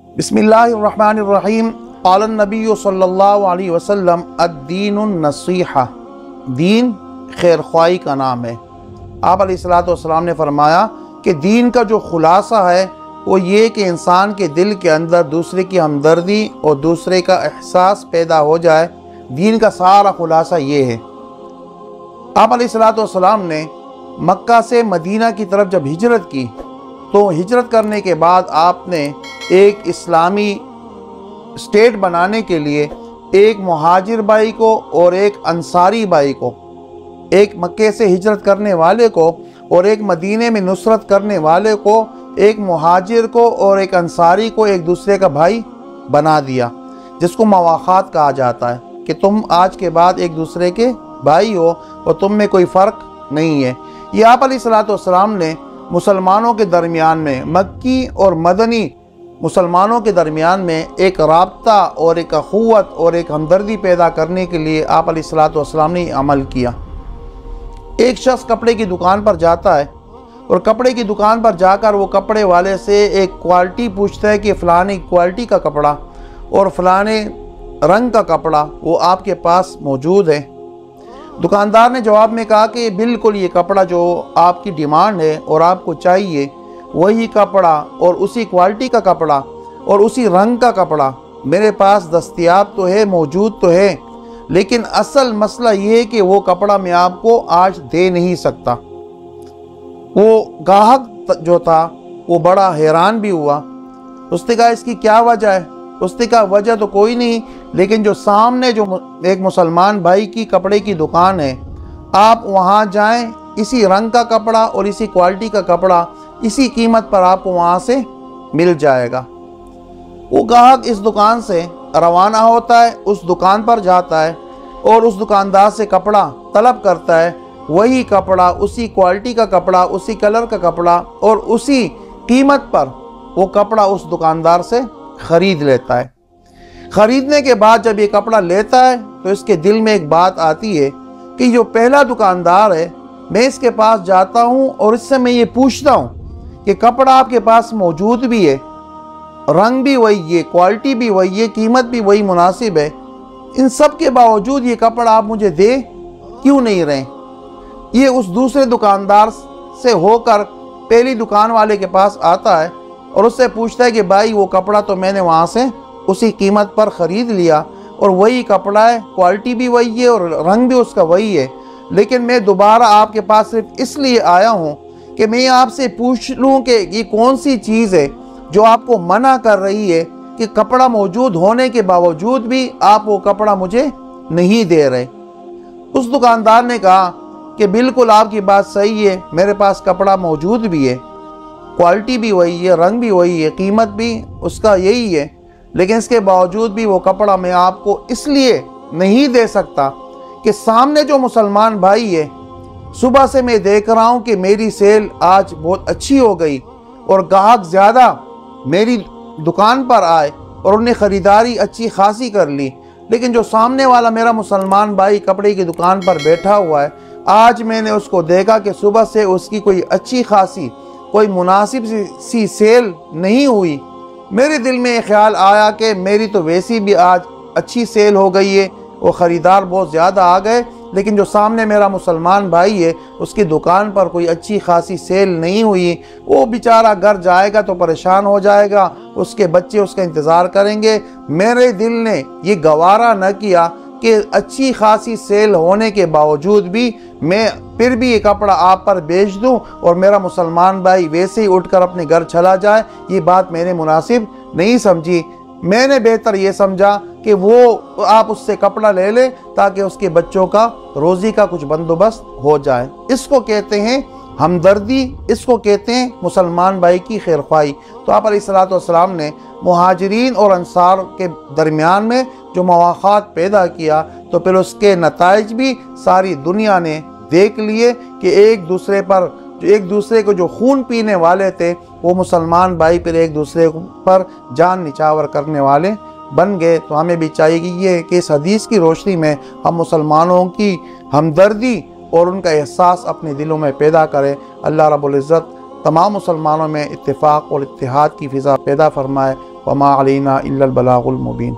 बिस्मिल्लाहिर्रहमानिर्रहीम। क़ाल नबी सल्लल्लाहु अलैहि वसल्लम अद्दीनुन्नसीहा, दीन खैरख्वाही का नाम है। आप अलैहिस्सलातु वस्सलाम ने फरमाया कि दीन का जो खुलासा है वो ये कि इंसान के दिल के अंदर दूसरे की हमदर्दी और दूसरे का एहसास पैदा हो जाए। दीन का सारा खुलासा ये है। आप अलैहिस्सलातु वस्सलाम ने मक्का से मदीना की तरफ जब हिजरत की तो हिजरत करने के बाद आपने एक इस्लामी स्टेट बनाने के लिए एक मुहाजिर भाई को और एक अंसारी भाई को, एक मक्के से हिजरत करने वाले को और एक मदीने में नुसरत करने वाले को, एक मुहाजिर को और एक अंसारी को एक दूसरे का भाई बना दिया, जिसको मवाखात कहा जाता है कि तुम आज के बाद एक दूसरे के भाई हो और तुम में कोई फ़र्क नहीं है। ये आप अलैहिस्सलातु वस्सलाम ने मुसलमानों के दरमियान में, मक्की और मदनी मुसलमानों के दरमियान में एक राब्ता और एक अख़ुव्वत और एक हमदर्दी पैदा करने के लिए आप अलैहिस्सलातु वस्सलाम ने अमल किया। एक शख्स कपड़े की दुकान पर जाता है और कपड़े की दुकान पर जाकर वो कपड़े वाले से एक क्वालिटी पूछता है कि फ़लानी क्वालिटी का कपड़ा और फ़लाने रंग का कपड़ा वो आपके पास मौजूद है। दुकानदार ने जवाब में कहा कि बिल्कुल ये कपड़ा जो आपकी डिमांड है और आपको चाहिए वही कपड़ा और उसी क्वालिटी का कपड़ा और उसी रंग का कपड़ा मेरे पास दस्तयाब तो है, मौजूद तो है, लेकिन असल मसला ये है कि वो कपड़ा मैं आपको आज दे नहीं सकता। वो गाहक जो था वो बड़ा हैरान भी हुआ। उसने कहा इसकी क्या वजह है? उसने कहा वजह तो कोई नहीं, लेकिन जो सामने जो एक मुसलमान भाई की कपड़े की दुकान है, आप वहाँ जाएं, इसी रंग का कपड़ा और इसी क्वालिटी का कपड़ा इसी कीमत पर आपको वहाँ से मिल जाएगा। वो ग्राहक इस दुकान से रवाना होता है, उस दुकान पर जाता है और उस दुकानदार से कपड़ा तलब करता है। वही कपड़ा, उसी क्वालिटी का कपड़ा, उसी कलर का कपड़ा और उसी कीमत पर वो कपड़ा उस दुकानदार से ख़रीद लेता है। ख़रीदने के बाद जब ये कपड़ा लेता है तो इसके दिल में एक बात आती है कि जो पहला दुकानदार है, मैं इसके पास जाता हूँ और इससे मैं ये पूछता हूँ कि कपड़ा आपके पास मौजूद भी है, रंग भी वही है, क्वालिटी भी वही है, कीमत भी वही मुनासिब है, इन सब के बावजूद ये कपड़ा आप मुझे दे क्यों नहीं रहे? ये उस दूसरे दुकानदार से होकर पहली दुकान वाले के पास आता है और उससे पूछता है कि भाई वो कपड़ा तो मैंने वहाँ से उसी कीमत पर ख़रीद लिया और वही कपड़ा है, क्वालिटी भी वही है और रंग भी उसका वही है, लेकिन मैं दोबारा आपके पास सिर्फ इसलिए आया हूँ कि मैं आपसे पूछ लूँ कि ये कौन सी चीज़ है जो आपको मना कर रही है कि कपड़ा मौजूद होने के बावजूद भी आप वो कपड़ा मुझे नहीं दे रहे। उस दुकानदार ने कहा कि बिल्कुल आपकी बात सही है, मेरे पास कपड़ा मौजूद भी है, क्वालिटी भी वही है, रंग भी वही है, कीमत भी उसका यही है, लेकिन इसके बावजूद भी वो कपड़ा मैं आपको इसलिए नहीं दे सकता कि सामने जो मुसलमान भाई है, सुबह से मैं देख रहा हूँ कि मेरी सेल आज बहुत अच्छी हो गई और ग्राहक ज़्यादा मेरी दुकान पर आए और उन्हें ख़रीदारी अच्छी खासी कर ली, लेकिन जो सामने वाला मेरा मुसलमान भाई कपड़े की दुकान पर बैठा हुआ है, आज मैंने उसको देखा कि सुबह से उसकी कोई अच्छी खासी, कोई मुनासिब सी सेल नहीं हुई। मेरे दिल में ये ख्याल आया कि मेरी तो वैसी भी आज अच्छी सेल हो गई है, वो ख़रीदार बहुत ज़्यादा आ गए, लेकिन जो सामने मेरा मुसलमान भाई है उसकी दुकान पर कोई अच्छी खासी सेल नहीं हुई। वो बेचारा घर जाएगा तो परेशान हो जाएगा, उसके बच्चे उसका इंतज़ार करेंगे। मेरे दिल ने ये गवारा न किया कि अच्छी खासी सेल होने के बावजूद भी मैं फिर भी ये कपड़ा आप पर बेच दूं और मेरा मुसलमान भाई वैसे ही उठकर अपने घर चला जाए। ये बात मैंने मुनासिब नहीं समझी। मैंने बेहतर ये समझा कि वो आप उससे कपड़ा ले लें ताकि उसके बच्चों का रोज़ी का कुछ बंदोबस्त हो जाए। इसको कहते हैं हमदर्दी, इसको कहते हैं मुसलमान भाई की खैरख्वाही। तो आप अलैहिस्सलातु वस्सलाम ने मुहाजिरीन और अंसार के दरमियान में जो मवाख़ात पैदा किया तो फिर उसके नताइज भी सारी दुनिया ने देख लिए कि एक दूसरे को जो खून पीने वाले थे वो मुसलमान भाई फिर एक दूसरे पर जान निछावर करने वाले बन गए। तो हमें भी चाहिए कि इस हदीस की रोशनी में हम मुसलमानों की हमदर्दी اور ان کا احساس اپنے دلوں میں پیدا کرے۔ اللہ رب العزت تمام مسلمانوں میں اتفاق اور اتحاد کی فضا پیدا فرمائے۔ وما علینا الا البلاغ المبین۔